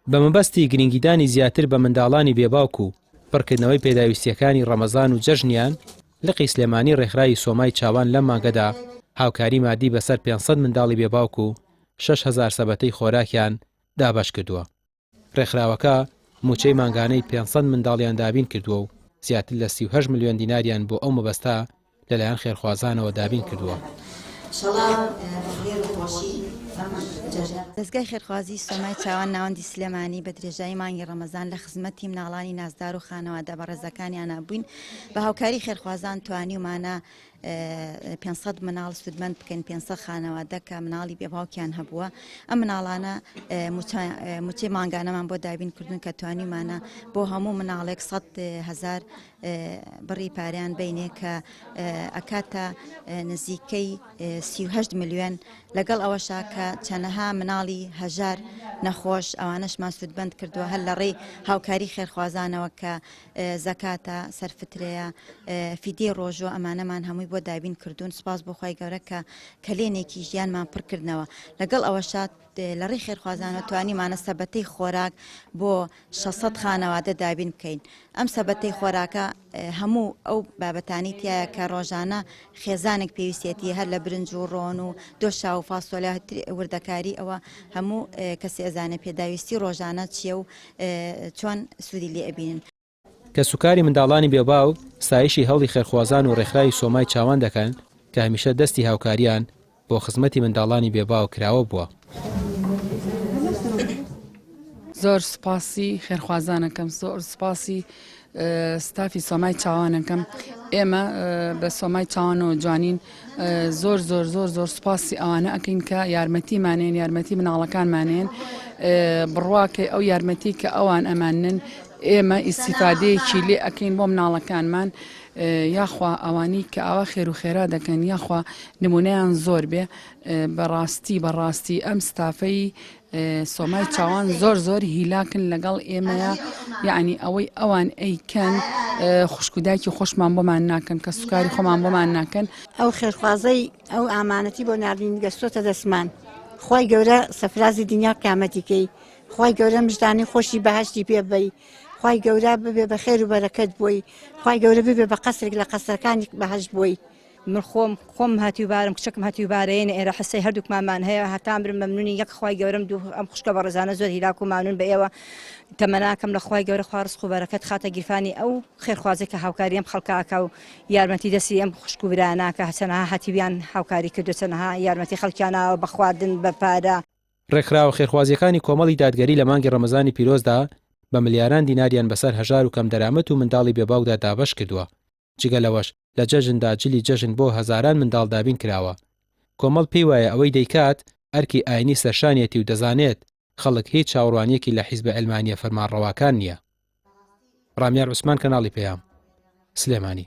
بە مەبەستی گرنگیدانی زیاتر بە منداڵانی بێباوک و پڕکردنەوەی پێداویستیەکانی ڕەمەزان و جەژنیان لقی سلێمانی ڕێکخراوی سۆمای چاوان لەم مانگەدا هاوکاری مادی بەسەر 500 منداڵی بێباوک و 6,000 سەبەتەی خۆراکیان دابەش کردووە. ڕێکخراوەکە موچەی مانگانەی 500 منداڵیان دابین کردووە و زیاتر لە 38 ملیۆن دیناریان بۆ ئەو مەبەستە لەلایەن خێرخوازانەوە دابین کردووە. دەستگای خێرخوازی سۆمای چاوان ناوەندی سلێمانی بە درێژایی مانگی ڕەمەزان لە خزمەتی مناڵانی نازدار و خانەوادە بە ڕێزەکانیان بووین. بە هاوکاری خێرخوازان توانیومانە 500 مناڵ سودمەند بکەین 500 خانەوادە کە مناڵی بێباوکیان هەبووە. ئەم مناڵانە موچەی مانگانەمان بۆ دابین کردوون کە توانیمانە بۆ هەموو مناڵێک 100,000 بڕی پاریان بینێ کە ئەکاتە نزیکەی 38 ملیۆن لەگەڵ ئەوەشا کە چەنەها مناڵی هەژار نەخۆش ئەوانەشمان سودمەند کردووە هەر لە ڕێی هاوکاری خێرخوازانەوە کە زەکاتە سەرفترەیە فیدی ڕۆژوە ئەمانەمان هەمووی بۆ دابین کردوون. سپاس بۆ خی گەورە کە کلێنێکی ژیانمان پڕکردنەوە. لەگەڵ ئەوەشات لە ڕێی خێرخوازانە توانیمانە سەبەتەی خۆراک بۆ 600 خانەوادە دابین بکەین. ئەم سەبەتەی خۆراکە هەموو ئەو بابەتانی تایە کە ڕۆژانە خێزانێک پێویستێتی هەر لە برنج و ڕۆن و دۆشا و فاسۆلیا وردەکاری ئەوە هەموو کەسی ئەزانە پێداویستی ڕۆژانە چیە و چۆن سوودی لێ ئەبینن. کە سوکاری منداڵانی بێباو ستایشی هەڵی خێرخوازان و ڕێکخراوی سۆمای چاوان دەکەن کە هەمیشە دەستی هاوکاریان بۆ خزمەتی منداڵانی بێباو کراوە بووە. زۆر سپاسی خێرخوازانەکەم، زۆر سپاسی ستافی سۆمای چاوانەکەم. ئێمە بە سۆمای چاوان و جوانین زۆر زۆر زۆر زۆر سپاسی ئەوانە ئەکەین کە یارمەتیمانێن، یارمەتی مناڵەکانمانێن، بڕواکەی ئەو یارمەتی کە ئەوان ئەمانن ئێمە ئیسیفادەیەکی لێ ئەکەین بۆ مناڵەکانمان، یاخوا ئەوانی کە ئاوا خێر و خێرا دەکەن یاخوا نمونەیان زۆر بێ. بەڕاستی ئەم ستافەی سۆمای چاوان زۆر زۆر هیلاکن لەگەڵ ئێمەیە، یعنی ئەوەی ئەوان ئەیکەن خوشکودایکی خۆشمان بۆمان ناکەن کە سوکاری خۆمان بۆمان ناکەن. ئەو خێرخوازەی ئەو ئامانەتی بۆ ناردین گەستۆتە دەستمان. خی گەورە سەفرازی دنیا قیامەتیکەی، خی گەورە مژدانی خۆشی بەهشتی پێ بی، خی گەورە ببێ بە خێر و بەرەکەت بووی، خی گەورە ببێ بە قەسرێک لە قەسەرەکانی بەهشت بووی. من خۆم هاتیوبارم کچەکەم هاتیوبارەیەنە ئێرە حسەی هەردووکمانمان هەیە هەتام برم مەمنونی یەک خی گەورم دوو ئەم خوشکە بە ڕێزانە زۆر هیلاک و مانون بە ئێوە تەمەناکەم لە خی گەورە خوا ڕزق و بەرەکەت خاتە گیرفانی ئەو خێرخوازێک کە هاوکاری ئەم خەڵکاکە و یارمەتی دەستی ئەم خوشک و براناکە هەچەنەها هاتیویان هاوکاری کردو چەنەها یارمەتی خەڵکیانەوە بە خواردن بە پارە. ڕێکخراوە خێرخوازیەکانی کۆمەڵی دادگەری لە مانگی ڕەمەزانی پیرۆزدا بە ملیاران دیناریان بەسەر هەژار و کەم دەرامەت و منداڵی بێباودا دابەش کردووە. جگەلەوەش لە جەژندا جلی جەژن بۆ هەزاران منداڵ دابین کراوە. کۆمەڵ پێی وایە ئەوەی دەیکات ئەرکی ئاینی سەرشانیەتی و دەزانێت خەڵک هیچ چاوەڕوانیەکی لە حیزب ئەلمانیە فەرمانڕەواکان نییە. ڕامیار عوسمان، کەناڵی پێیام، سلێمانی.